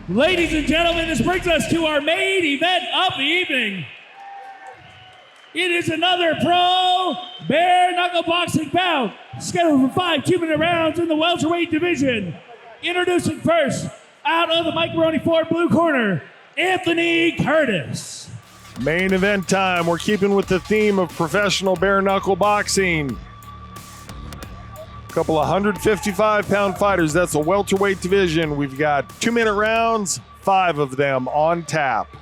Ladies and gentlemen, this brings us to our main event of the evening. It is another pro bare knuckle boxing bout, scheduled for 5 2-minute rounds in the welterweight division. Introducing first, out of the Mike Maroney Ford blue corner, Anthony Curtis. Main event time. We're keeping with the theme of professional bare knuckle boxing. A couple of 155-pound fighters. That's a welterweight division. We've got 2-minute rounds, 5 of them on tap.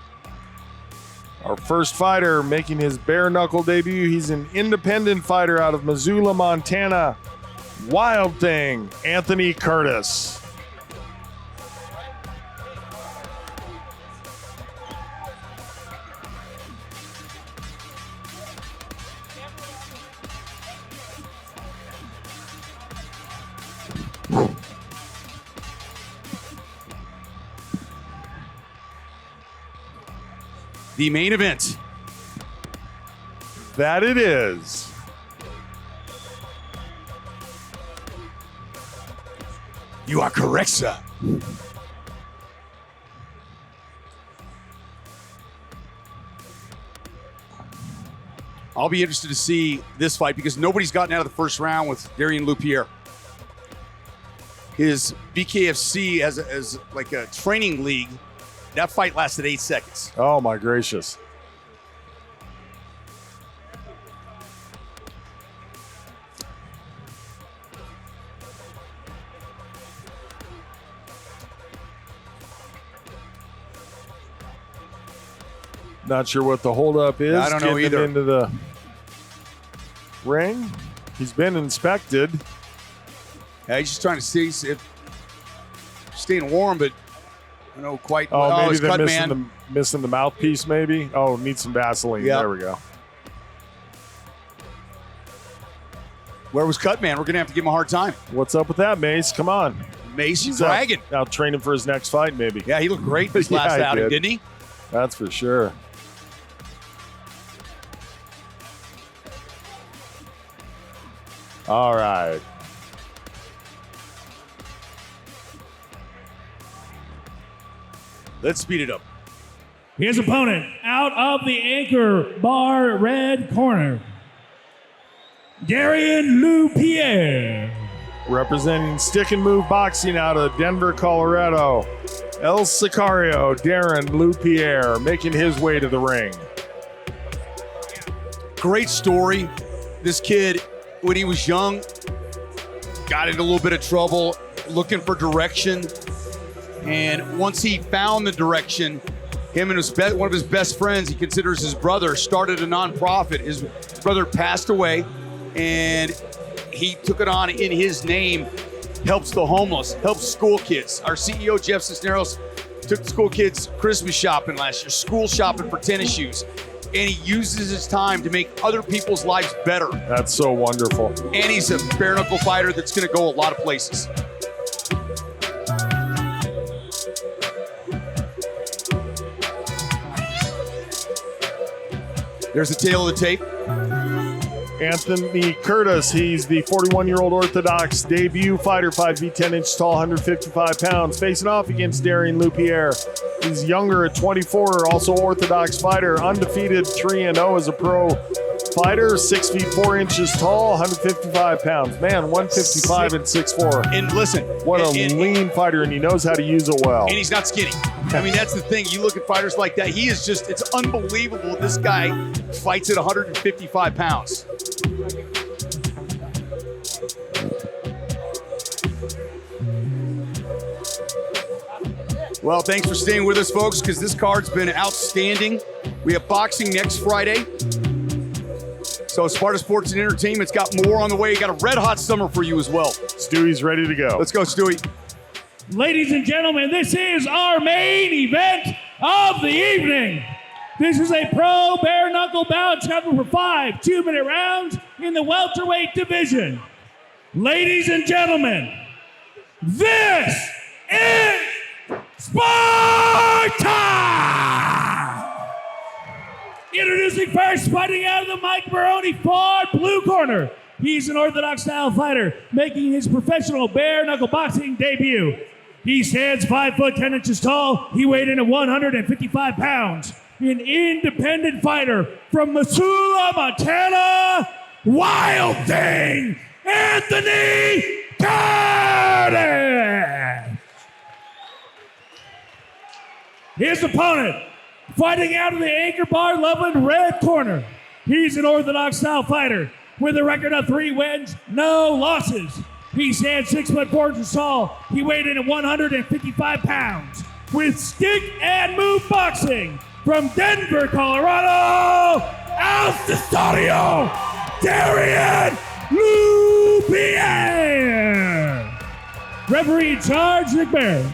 Our first fighter making his bare knuckle debut. He's an independent fighter out of Missoula, Montana. Wild Thing, Anthony Curtis. The main event. That it is. You are correct, sir. I'll be interested to see this fight because nobody's gotten out of the first round with DARRIAN LEU-PIERRE. His BKFC as like a training league, that fight lasted 8 seconds. Oh my gracious. Not sure what the holdup is. I don't know either. Into the ring. He's been inspected. Yeah, he's just trying to see if staying warm, but I don't know quite. Oh, maybe they're missing the mouthpiece, maybe. Oh, needs some Vaseline. Yep. There we go. Where was Cutman? We're going to have to give him a hard time. What's up with that, Mace? Come on. Mace, he's He's dragging. Out training for his next fight, maybe. Yeah, he looked great this Yeah, last he outing, did. didn't he? That's for sure. All right. Let's speed it up. His opponent, out of the anchor bar red corner, DARRIAN LEU-PIERRE. Representing Stick and Move Boxing out of Denver, Colorado, El Sicario, DARRIAN LEU-PIERRE, making his way to the ring. Great story. This kid, when he was young, got into a little bit of trouble, looking for direction. And once he found the direction, him and one of his best friends, he considers his brother, started a nonprofit. His brother passed away, and he took it on in his name, helps the homeless, helps school kids. Our CEO, Jeff Cisneros, took school kids Christmas shopping last year, school shopping for tennis shoes. And he uses his time to make other people's lives better. That's so wonderful. And he's a bare knuckle fighter that's going to go a lot of places. There's the tail of the tape. Anthony Curtis, he's the 41-year-old Orthodox debut fighter, 5 feet 10 inches tall, 155 pounds, facing off against DARRIAN LEU-PIERRE. He's younger at 24, also Orthodox fighter, undefeated 3-0 as a pro fighter, 6 feet 4 inches tall, 155 pounds. Man, 155 and 6'4". And listen, what a lean fighter, and he knows how to use it well. And he's not skinny. I mean, that's the thing. You look at fighters like that, he is just, it's unbelievable. This guy fights at 155 pounds. Well, thanks for staying with us, folks, because this card's been outstanding. We have boxing next Friday. So Sparta Sports and Entertainment's got more on the way. Got a red-hot summer for you as well. Stewie's ready to go. Let's go, Stewie. Ladies and gentlemen, this is our main event of the evening. This is a pro bare knuckle bout scheduled for 5 2-minute rounds in the welterweight division. Ladies and gentlemen, this is Sparta! Introducing first, fighting out of the Mike Maroney Ford blue corner. He's an Orthodox style fighter making his professional bare knuckle boxing debut. He stands 5 foot 10 inches tall. He weighed in at 155 pounds. An independent fighter from Missoula, Montana, Wild Thing, Anthony Curtis. His opponent, fighting out of the Anchor Bar Loveland red corner. He's an orthodox style fighter with a record of 3 wins, no losses. He stands 6 foot 4 inches tall. He weighed in at 155 pounds. With stick and move boxing from Denver, Colorado, El Estadio, DARRIAN LEU-PIERRE. Referee in charge, Nick Barron.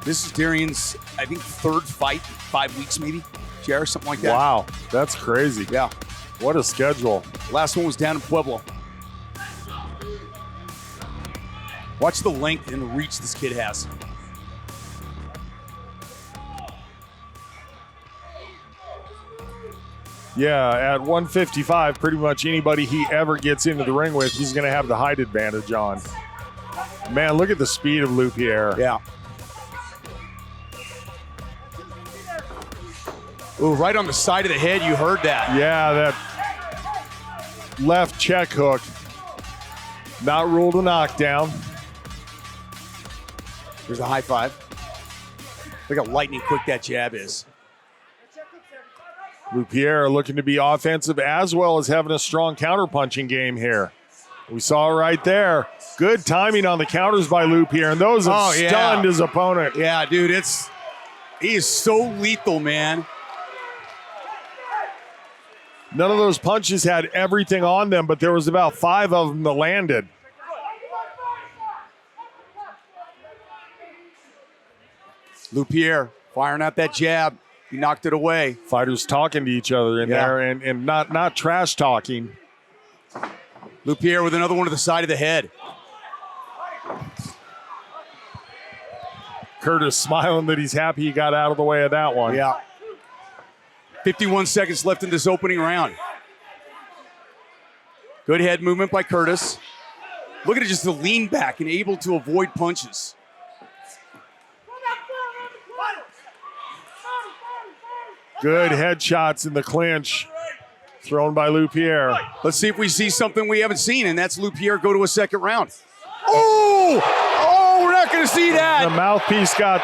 This is Darrian's, I think, 3rd fight, 5 weeks maybe, JR, something like that. Wow, that's crazy. Yeah. What a schedule. Last one was down in Pueblo. Watch the length and the reach this kid has. Yeah, at 155, pretty much anybody he ever gets into the ring with, he's going to have the height advantage on. Man, look at the speed of LeU-PIERRE. Yeah. Ooh, right on the side of the head, you heard that. Yeah, that left check hook. Not ruled a knockdown. There's a high five. Look how lightning quick that jab is. LeU-PIERRE looking to be offensive as well as having a strong counter-punching game here. We saw it right there. Good timing on the counters by LeU-PIERRE, and those have stunned his opponent. Yeah, dude, he is so lethal, man. None of those punches had everything on them, but there was about 5 of them that landed. LeU-PIERRE firing out that jab. He knocked it away. Fighters talking to each other in there and not trash talking. LeU-PIERRE with another one to the side of the head. Curtis smiling that he's happy he got out of the way of that one. Yeah. 51 seconds left in this opening round. Good head movement by Curtis. Look at it, just the lean back and able to avoid punches. Good headshots in the clinch thrown by LeU-PIERRE. Let's see if we see something we haven't seen, and that's LeU-PIERRE go to a second round. Oh, we're not going to see that. The mouthpiece got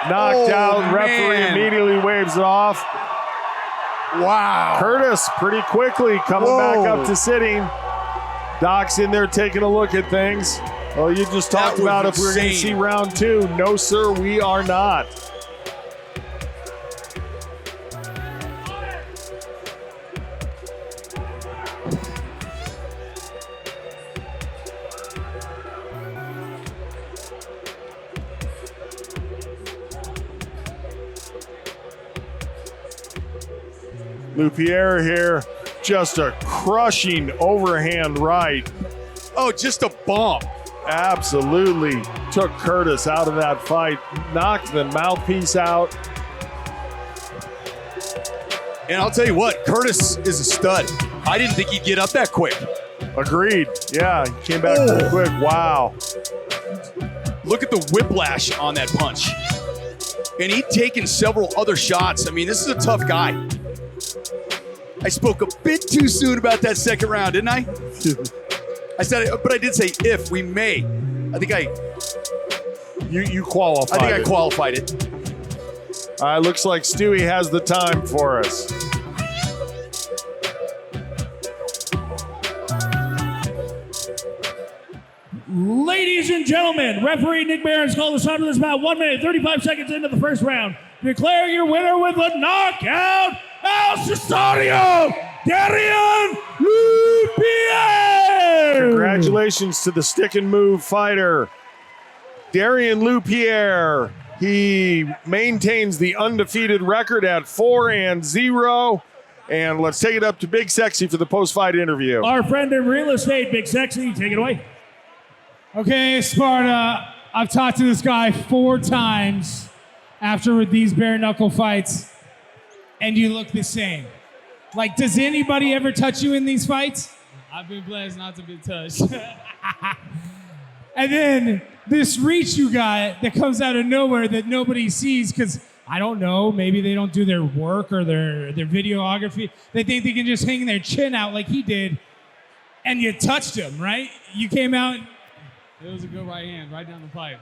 knocked out. Referee immediately waves it off. Wow. Curtis pretty quickly coming back up to sitting. Doc's in there taking a look at things. Well, you just talked about if we're going to see round 2. No, sir, we are not. LeU-PIERRE here, just a crushing overhand right. Oh, just a bump. Absolutely took Curtis out of that fight, knocked the mouthpiece out. And I'll tell you what, Curtis is a stud. I didn't think he'd get up that quick. Agreed. Yeah, he came back pretty quick. Wow. Look at the whiplash on that punch. And he'd taken several other shots. I mean, this is a tough guy. I spoke a bit too soon about that second round, didn't I? I said, but I did say if we may. I think you qualified. I think I qualified it. Looks like Stewie has the time for us. Ladies and gentlemen, referee Nick Barron's called the start of this bout 1 minute, 35 seconds into the first round. Declare your winner with a knockout, El Estadio, DARRIAN LEU-PIERRE. Congratulations to the stick and move fighter, DARRIAN LEU-PIERRE. He maintains the undefeated record at 4-0. And let's take it up to Big Sexy for the post-fight interview. Our friend in real estate, Big Sexy, take it away. Okay, Sparta, I've talked to this guy 4 times after these bare knuckle fights, and you look the same. Like, does anybody ever touch you in these fights? I've been blessed not to be touched. And then this reach you got that comes out of nowhere that nobody sees because, I don't know, maybe they don't do their work or their videography. They think they can just hang their chin out like he did, and you touched him, right? You came out. It was a good right hand, right down the pipe.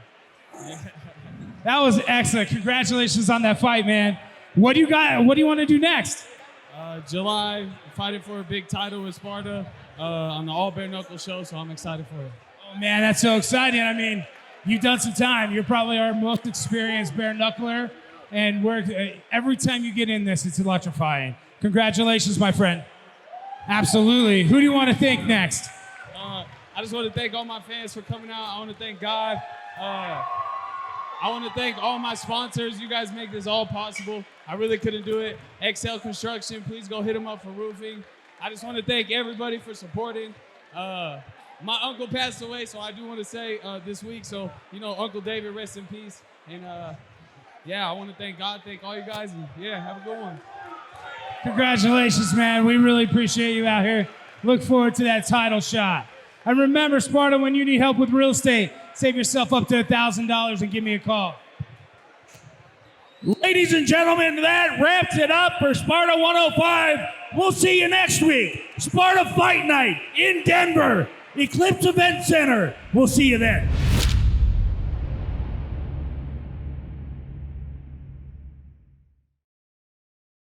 That was excellent. Congratulations on that fight, man. What do you got? What do you want to do next? July, fighting for a big title with Sparta on the All Bare Knuckle show, so I'm excited for it. Oh, man, that's so exciting. I mean, you've done some time. You're probably our most experienced bare knuckler, and every time you get in this, it's electrifying. Congratulations, my friend. Absolutely. Who do you want to thank next? I just want to thank all my fans for coming out. I want to thank God. I want to thank all my sponsors. You guys make this all possible. I really couldn't do it. XL Construction, please go hit them up for roofing. I just want to thank everybody for supporting. My uncle passed away, so I do want to say this week. So, Uncle David, rest in peace. And I want to thank God, thank all you guys, and have a good one. Congratulations, man. We really appreciate you out here. Look forward to that title shot. And remember, Sparta, when you need help with real estate, save yourself up to $1,000 and give me a call. Ladies and gentlemen, that wraps it up for Sparta 105. We'll see you next week. Sparta Fight Night in Denver, Eclipse Event Center. We'll see you then.